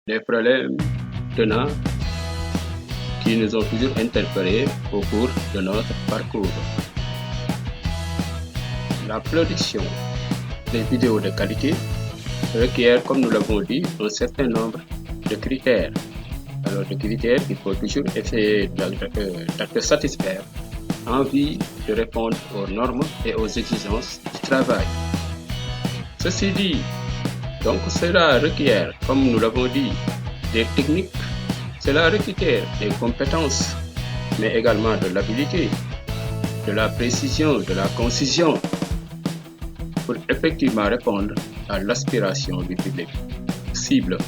des problèmes tenants qui nous ont toujours interpellés au cours de notre parcours. La production des vidéos de qualité requiert, comme nous l'avons dit, un certain nombre de critères. Alors, des critères qu'il faut toujours essayer de satisfaire en vue de répondre aux normes et aux exigences du travail. Ceci dit, donc cela requiert, comme nous l'avons dit, des techniques, cela requiert des compétences, mais également de l'habilité, de la précision, de la concision, pour effectivement répondre à l'aspiration du public cible.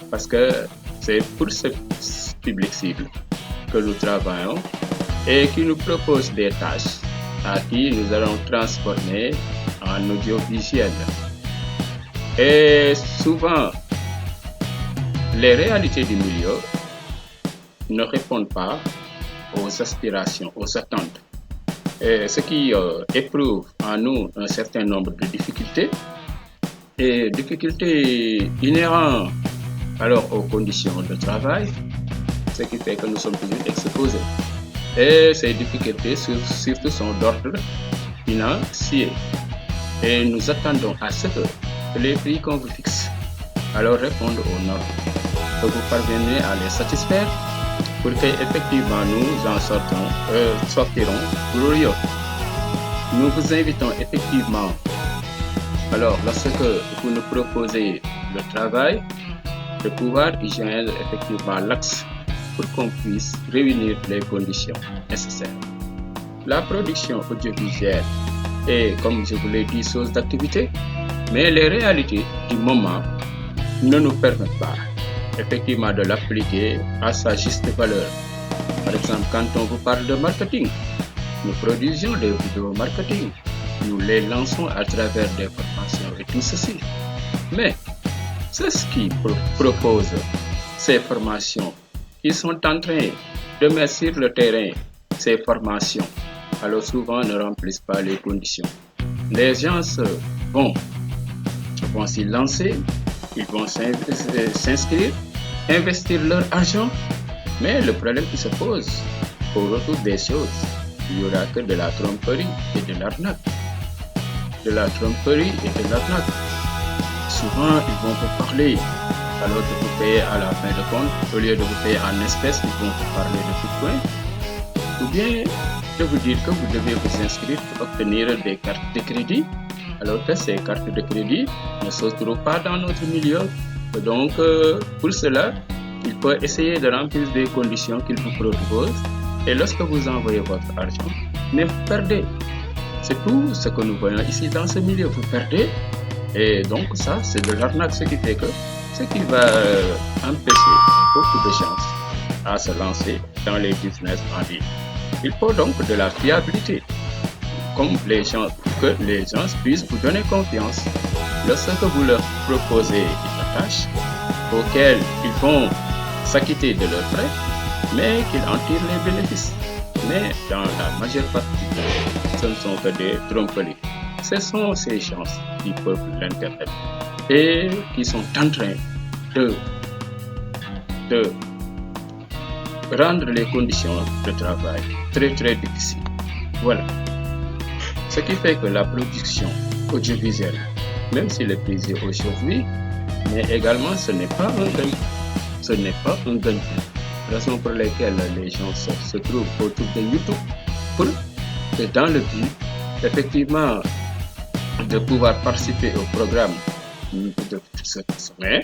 Parce que c'est pour ce public cible que nous travaillons et qui nous propose des tâches à qui nous allons transformer en audiovisuel. Et souvent, les réalités du milieu ne répondent pas aux aspirations, aux attentes. Et ce qui éprouve en nous un certain nombre de difficultés, et difficultés inhérentes alors aux conditions de travail, ce qui fait que nous sommes toujours exposés. Et ces difficultés surtout sont d'ordre financier. Et nous attendons à ce que les prix qu'on vous fixe alors répondent aux normes, que vous parvenez à les satisfaire pour qu'effectivement nous en sortirons glorieux. Nous vous invitons effectivement, alors lorsque vous nous proposez le travail, de pouvoir y joindre effectivement l'axe pour qu'on puisse réunir les conditions nécessaires. La production audiovisuelle est, comme je vous l'ai dit, source d'activité, mais les réalités du moment ne nous permettent pas effectivement de l'appliquer à sa juste valeur. Par exemple, quand on vous parle de marketing, nous produisions des vidéos marketing, nous les lançons à travers des formations et tout ceci. Mais c'est ce qui propose ces formations. Ils sont en train de mettre sur le terrain ces formations. Alors souvent ne remplissent pas les conditions. Les gens vont s'y lancer, ils vont s'inscrire, investir leur argent, mais le problème qui se pose au retour des choses, il n'y aura que de la tromperie et de l'arnaque. De la tromperie et de l'arnaque. Souvent, ils vont vous parler alors de vous payer à la fin de compte. Au lieu de vous payer en espèces, ils vont vous parler de Bitcoin. Ou bien de vous dire que vous devez vous inscrire pour obtenir des cartes de crédit, alors que ces cartes de crédit ne se trouvent pas dans notre milieu. Donc, pour cela, il faut essayer de remplir des conditions qu'ils vous proposent. Et lorsque vous envoyez votre argent, mais vous perdez. C'est tout ce que nous voyons ici dans ce milieu. Vous perdez. Et donc ça, c'est de l'arnaque, ce qui fait que ce qui va empêcher beaucoup de gens à se lancer dans les business en ligne. Il faut donc de la fiabilité, que les gens puissent vous donner confiance lorsque vous leur proposez une tâche auquel ils vont s'acquitter de leurs frais, mais qu'ils en tirent les bénéfices. Mais dans la majeure partie du temps, ce ne sont que des tromperies. Ce sont ces gens qui peuplent l'Internet et qui sont en train de rendre les conditions de travail très très difficiles. Voilà. Ce qui fait que la production audiovisuelle, même s'il est plaisir aujourd'hui, mais également ce n'est pas un gain. Ce n'est pas un gain. Raison pour laquelle les gens se trouvent autour de YouTube pour, dans le but, effectivement, de pouvoir participer au programme de ce sommet.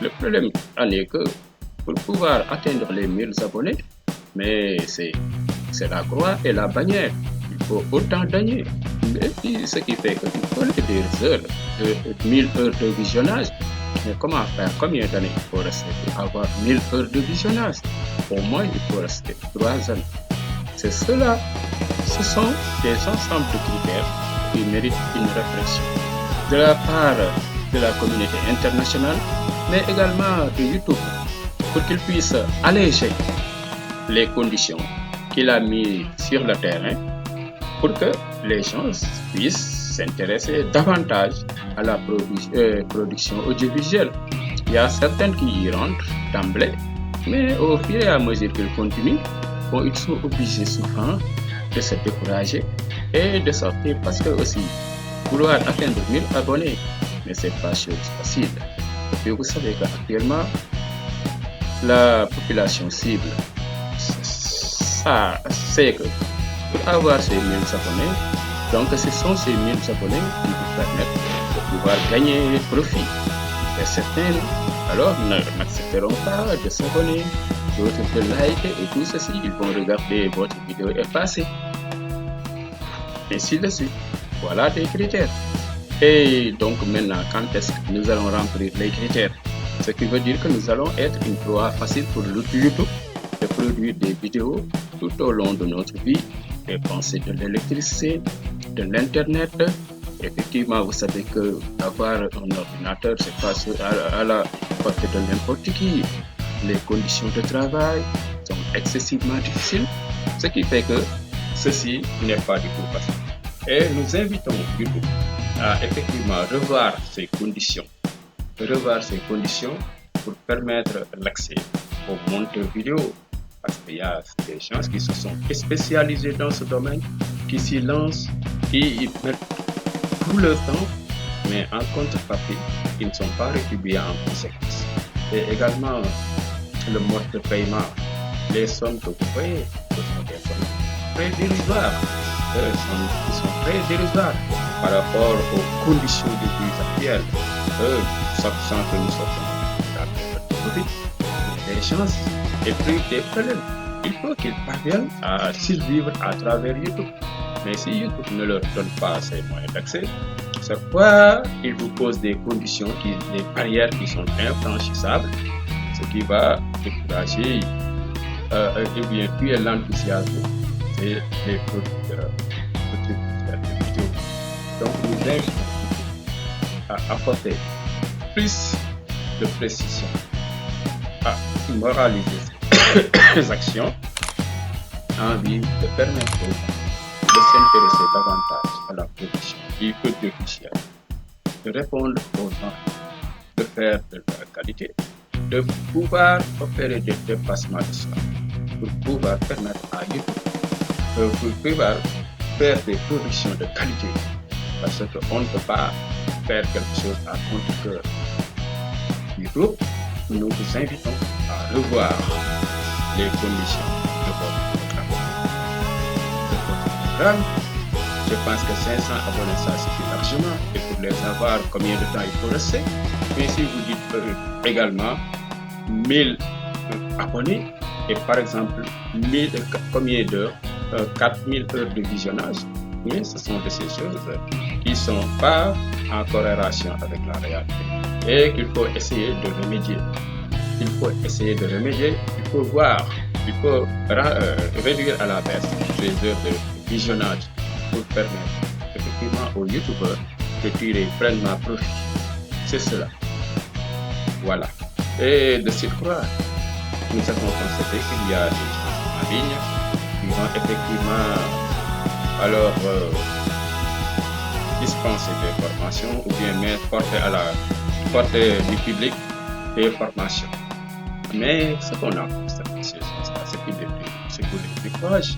Le problème en est que pour pouvoir atteindre les 1000 abonnés, mais c'est la croix et la bannière. Il faut autant gagner. Et puis, ce qui fait qu'il faut des heures, 1000 heures de visionnage. Mais comment faire? Combien d'années il faut rester pour avoir 1000 heures de visionnage? Au moins, il faut rester 3 années. C'est cela. Ce sont des ensembles de critères qui méritent une réflexion de la part de la communauté internationale, mais également de YouTube, pour qu'il puisse alléger les conditions qu'il a mis sur le terrain pour que les gens puissent s'intéresser davantage à la production audiovisuelle. Il y a certaines qui y rentrent d'emblée, mais au fur et à mesure qu'ils continuent, bon, ils sont obligés souvent de se décourager et de sortir parce que aussi vouloir atteindre 1000 abonnés, mais c'est pas chose facile. Et puis vous savez qu'actuellement, la population cible, ça c'est que pour avoir ces 1000 abonnés, donc ce sont ces 1000 abonnés qui vous permettent de pouvoir gagner profit. Et certains, alors, n'accepteront pas de s'abonner, d'autres de liker et tout ceci. Ils vont regarder votre vidéo et passer. Ainsi de suite. Voilà des critères. Et donc maintenant, quand est-ce que nous allons remplir les critères? Ce qui veut dire que nous allons être une proie facile pour YouTube de produire des vidéos tout au long de notre vie, dépenser de l'électricité, de l'internet. Effectivement, vous savez que avoir un ordinateur, c'est pas à la portée de n'importe qui. Les conditions de travail sont excessivement difficiles, ce qui fait que ceci n'est pas du tout facile. Et nous invitons YouTube à effectivement revoir ces conditions pour permettre l'accès aux monteurs vidéo. Parce qu'il y a des gens qui se sont spécialisés dans ce domaine, qui s'y lancent, qui mettent tout le temps, mais en contrepartie, ils ne sont pas rétribués en conséquence. Et également, le mode de paiement, les sommes que vous voyez, ce sont des sommes très dérisoires. Ils sont très dérisoires par rapport aux conditions de vie actuelles. Sachant que nous sommes dans le Covid, les gens éprouvent des problèmes. Il faut qu'ils parviennent à survivre à travers YouTube. Mais si YouTube ne leur donne pas ces moyens d'accès, c'est pourquoi il vous pose des conditions, des barrières qui sont infranchissables, ce qui va décourager et bien tuer l'enthousiasme des producteurs de vidéos. Donc nous invitons à apporter plus de précision, à moraliser les actions en vue de permettre aux gens de s'intéresser davantage à la production du audiovisuel, de répondre aux gens, de faire de la qualité, de pouvoir opérer des dépassements de soi, pour pouvoir permettre à YouTube pour pouvoir faire des productions de qualité, parce qu'on ne peut pas faire quelque chose à contre-cœur. YouTube, nous vous invitons à revoir les conditions de votre programme. Je pense que 500 abonnés, ça suffit largement. Et pour les avoir, combien de temps il faut rester? Mais si vous dites également 1000 abonnés, et par exemple, combien d'heures, 4000 heures de visionnage, mais ce sont de ces choses qui ne sont pas en corrélation avec la réalité et qu'il faut essayer de remédier. Il faut voir, il faut réduire à la baisse les heures de visionnage pour permettre effectivement aux youtubeurs de tirer pleinement profit. C'est cela. Voilà. Et de surcroît, nous avons constaté qu'il y a des gens en ligne qui vont effectivement alors dispenser des formations ou bien mettre porter du public des formations. Mais ce qu'on a constaté, c'est qu'il est plus proche.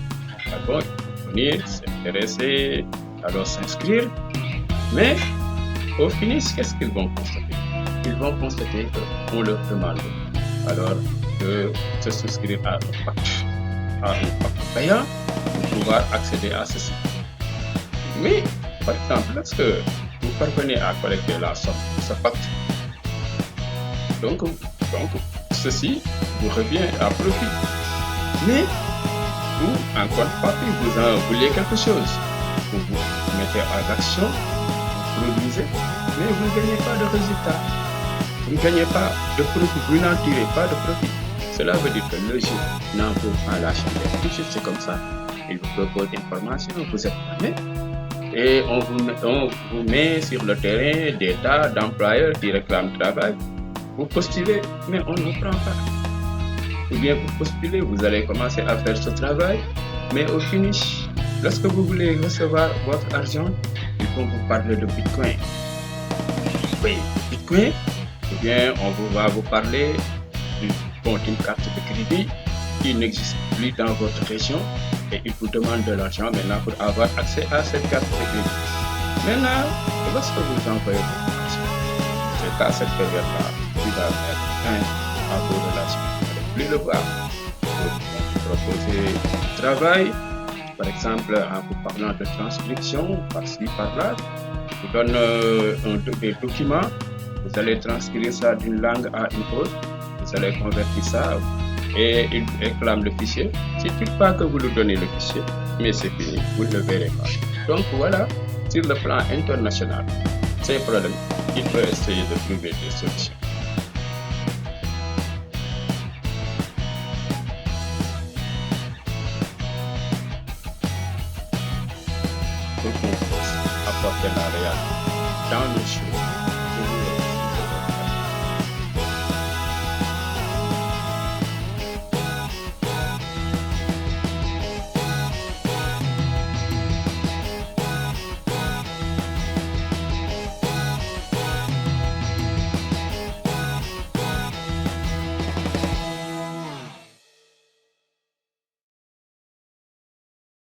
D'accord, il faut venir, s'intéresser, alors s'inscrire. Mais au finish, qu'est-ce qu'ils vont constater? Ils vont constater qu'on leur demande alors de se souscrire à un pacte payant pour pouvoir accéder à ceci. Mais, par exemple, lorsque vous parvenez à collecter la somme de ce pacte, donc ceci vous revient à profit. Mais, vous, en contrepartie, vous en voulez quelque chose. Vous vous mettez en action, vous produisez, mais vous ne gagnez pas de résultat. Vous ne gagnez pas de profit, vous n'en tirez pas de profit. Cela veut dire que le jeu n'en vaut pas la chandelle. Tout de suite, c'est comme ça. Il vous propose une formation, vous êtes formé, et on vous met sur le terrain des tas d'employeurs qui réclament travail. Vous postulez, mais on ne vous prend pas. Ou bien vous postulez, vous allez commencer à faire ce travail, mais au finish, lorsque vous voulez recevoir votre argent, ils vont vous parler de Bitcoin. Oui, Bitcoin, bien on va vous parler d'une carte de crédit qui n'existe plus dans votre région et il vous demande de l'argent maintenant pour avoir accès à cette carte de crédit. Maintenant, lorsque vous envoyez votre argent, c'est à cette période-là qui va mettre fin à vos relations. Vous n'allez plus le voir. Vous proposez du travail, par exemple en vous parlant de transcription, par-ci, par-là, vous donne des documents, vous allez transcrire ça d'une langue à une autre, vous allez convertir ça et il réclame le fichier. Il ne suffit pas que vous lui donnez le fichier, mais c'est fini, vous ne le verrez pas. Donc voilà, sur le plan international, ces problèmes, il faut essayer de trouver des solutions. Pour qu'on puisse apporter la réalité dans nos choses.